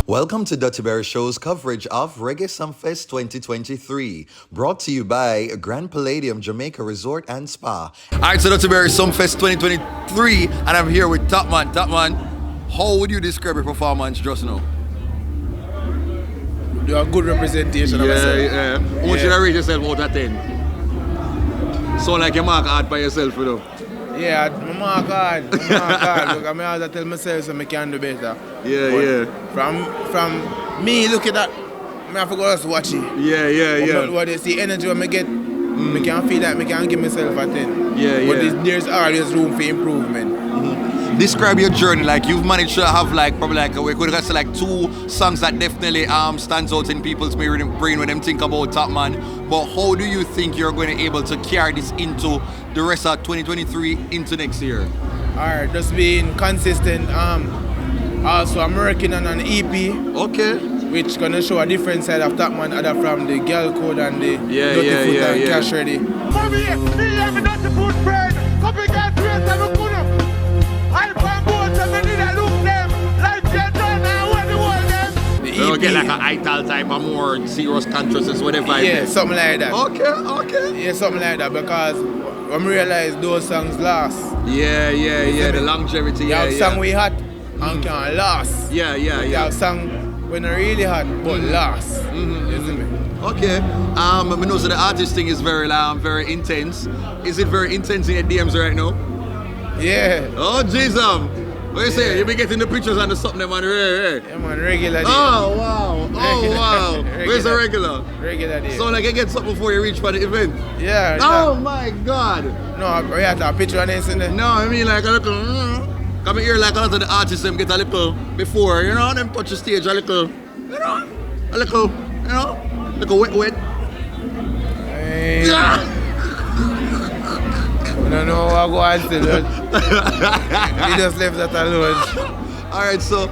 Welcome to TheDuttyBerryShow's coverage of Reggae Sumfest 2023, brought to you by Grand Palladium Jamaica Resort and Spa. Alright, so TheDuttyBerry Sumfest 2023, and I'm here with Topmann. Topmann, how would you describe your performance just now? Do a good representation of yourself. Yeah. How should I rate yourself out of 10? Sound like you mark hard by yourself, you know? Yeah, I mark hard. Because I always tell myself so I can do better. Yeah. From me looking at, I have to go just watch it. Yeah. What you see, energy when I get, I can feel that I can give myself a 10. But there's always room for improvement. Describe your journey. Like, you've managed to have we could say like 2 songs that definitely stands out in people's brain when them think about Topmann. But how do you think you're going to be able to carry this into the rest of 2023 into next year? Alright, just being consistent. Also, I'm working on an EP. Okay. Which gonna show a different side of Topmann, other from the girl code and the Dutty food and cash ready. So get like an ital type of more serious contrasts, whatever. Yeah, something like that. Okay. Yeah, something like that, because when we realize those songs last. Yeah, the longevity. Yeah, song we hot and can last. Yeah. Yeah, song when they're really hot but last. Isn't it? Okay. I know so the artist thing is very intense. Is it very intense in your DMs right now? Yeah. Oh Jesus. What you say? You be getting the pictures and the something man. Yeah man, regular day. Oh wow. Where's the regular? Regular day. So like you get something before you reach for the event? Yeah. Oh my God. No, we have to have a picture on this in there. No, I mean like a little come here like a lot of the artists them get a little before, you know, them touch the stage a little, wet. Yeah. I don't know what I go on still. He just left that alone. Alright, so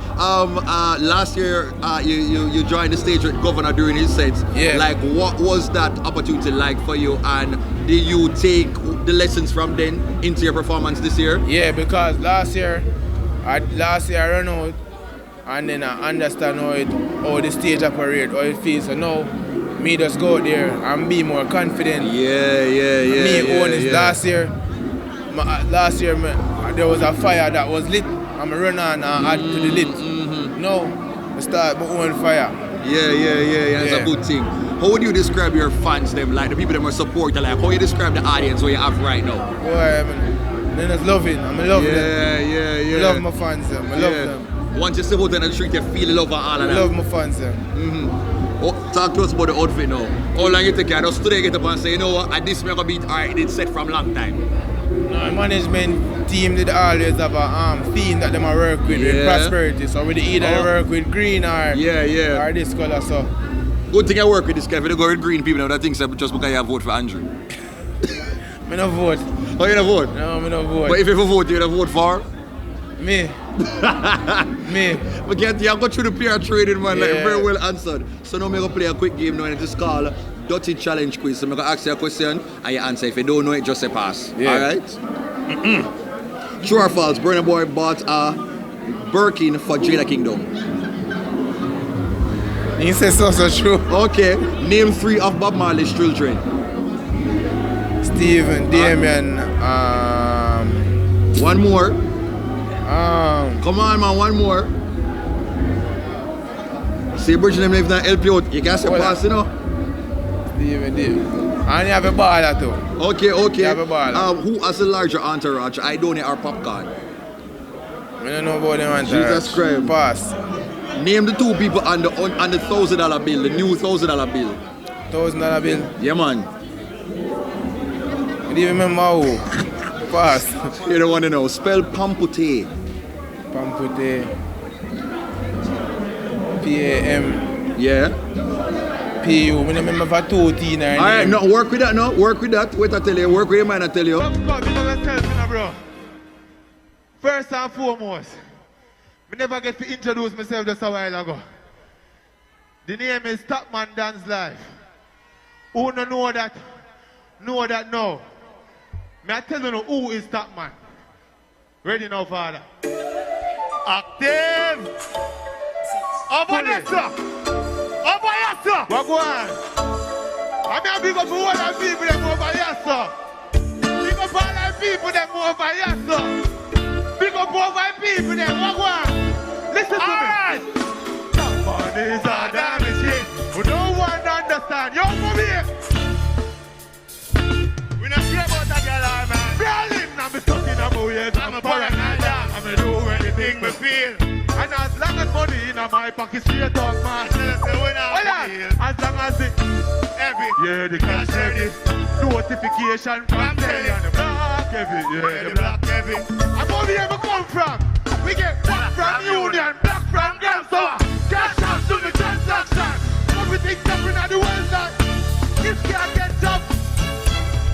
last year you joined the stage with Governor during his sets. Yeah. Like, what was that opportunity like for you, and did you take the lessons from then into your performance this year? Yeah, because last year I run out and then I understand how the stage operates, how it feels. So now me just go out there and be more confident. Last year there was a fire that was lit. I'm run on and add to the lit. Now I start my own fire. Yeah, it's a good thing. How would you describe your fans, them, like the people that are supporting, like how you describe the audience where you have right now? Boy, I just love it. I love them. Yeah. I love my fans, I love them. Once you step out on the street, you feel the love of all of them. I love my fans, Oh, talk to us about the outfit now. How long you take care? Just today get up and say, you know what, at this make a beat, alright, it's set from long time. No, management team did always have a theme that they work with prosperity. So we either work with green or this color. So good thing I work with this guy. If you go with green people, that things just because you vote for Andrew. I don't vote. Oh, you don't vote? No, I don't vote. But if you vote, you don't vote for? Me. But get you go through the PR trading, man. Like very well answered. So now I'm gonna play a quick game now, and it's called Dutty Challenge Quiz. So I'm gonna ask you a question and you answer. If you don't know it, just say pass. Alright? True or false, Burna Boy bought a Birkin for Jada Kingdom. You say so true. Okay. Name 3 of Bob Marley's children. Stephen, Damien, one more. Come on, man, one more. See, Bridget, them if not help you out. You can't say pass, you know? Stephen. And you have a baller too. Okay. You have a baller. Who has a larger entourage? I don't know, or popcorn? I don't know about them entourage. Jesus Christ. Pass. Name the 2 people on the $1,000 bill, the new $1,000 bill. $1,000 bill? Yeah, man. I don't remember who. Pass. You don't want to know. Spell Pampute. Pampute. P-A-M. Yeah. P-U. I remember for 2 T in her name. Alright, no, work with that, no. Work with that. Wait, I tell you. Work with your mind, I tell you. Bro. First and foremost, I never get to introduce myself just a while ago. The name is Topmann Dance Live. Who don't know that? Know that now. May I tell you who is Topmann? Ready now, Father. Active. Over there, sir. Over here, sir. What go on? I'm here big up all the people that over here, sir. Big up all the people that over here, sir. Big up all the people that what go on? Listen to me. Alright. Money's a damage shit. We don't want to understand. Yo, come here. We not care about that girl, man. Berlin, I'm stuck in a ways. I'm a paranoid dog. I'm do anything me feel. And as long as money in my pocket, straight up, man. Hold on. As long as it Heavy. yeah, the cash heavy. Notification from telly and the black heavy. Yeah, the black Heavy. I'm over here we come from. We get black from Union, black from Gangster. Cash out to the transaction. Everything's happening at the one side. This can't get up.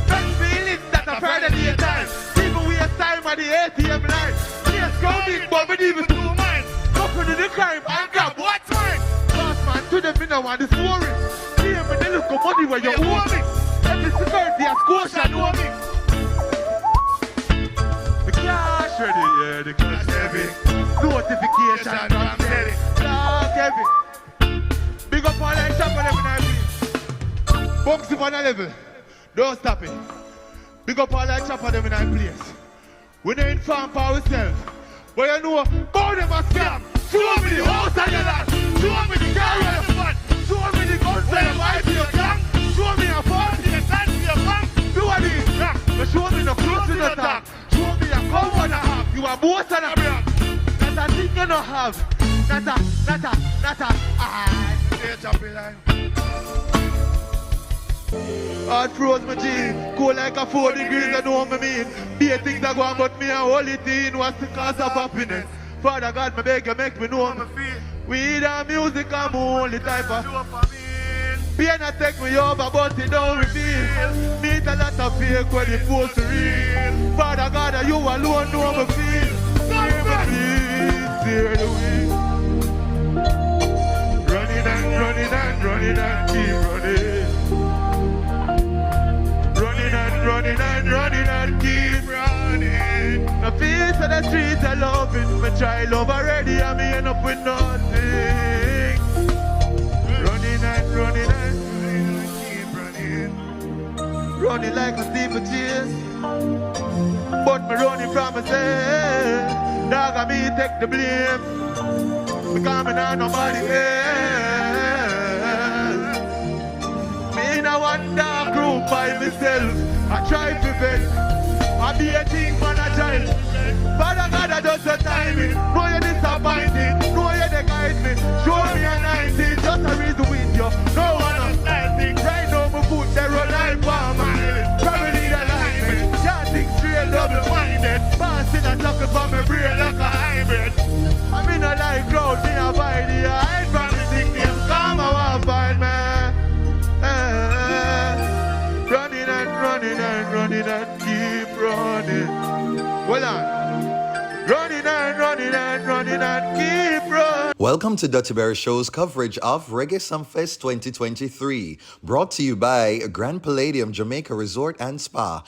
Best feelings that I've heard at the time. People waste time at the ATM line. Yes, crowded, but we need to do mine. Go for the crime and grab what's mine. Last man to them, you know, and the story. See him when they look at money where you owe me. Every security has Scotia know me. The cash ready, yeah, the cash heavy. Notification from steady. Black heavy. Big up all that shop for them in our place. Box if on a level. Don't stop it. Big up all that shop for them in our place. We don't inform for ourselves. But you know, both them a scam. Show me the house and your land. Show me the car where you fun. Show me the guns where you wipe your gang. Show me a phone, the gun to your bank. Do what it is, yeah. But show me no clothes in the top. Show me a cow and a half. You are both and a brand. That's a thing you don't have. That's a. Hey, jumping line. Hard froze my jeans, cold like a 4 degrees, I know what I mean. Be things are going, but me a hold it in. What's the cause of happiness? Father God, me beg you, make me know my feel. Weed and music, I'm the only type of. Pain a take me over, but it don't reveal. Meet a lot of fake when it supposed to real. Father God, you alone know my feel. Hear me please, hear the wind. Running and running and running and keep running. Running and keep running. The face of the streets I love it. My child love already and me end up with nothing. Running and keep running. Running like a steeplechase. But me running from myself. Dog and me take the blame. Because me not nobody else. Me in a one dark room by myself. I try to vent. I be a thing for a child. Father God, I just a timing. Know you disappointing. Know you the guide me. Show me a 19. Just a reason with you. No one else nothing. Right now my foot they run like one mile. Probably need alignment. Can't think straight, double-minded. Passing a chuckle for my brain like a hybrid. I'm in a light crowd. Me a buy the hide from the nickname. Come I want find me. Running and keep running. Hold on. Running and keep running. Welcome to TheDuttyBerryShow's coverage of Reggae Sumfest 2023, brought to you by Grand Palladium Jamaica Resort and Spa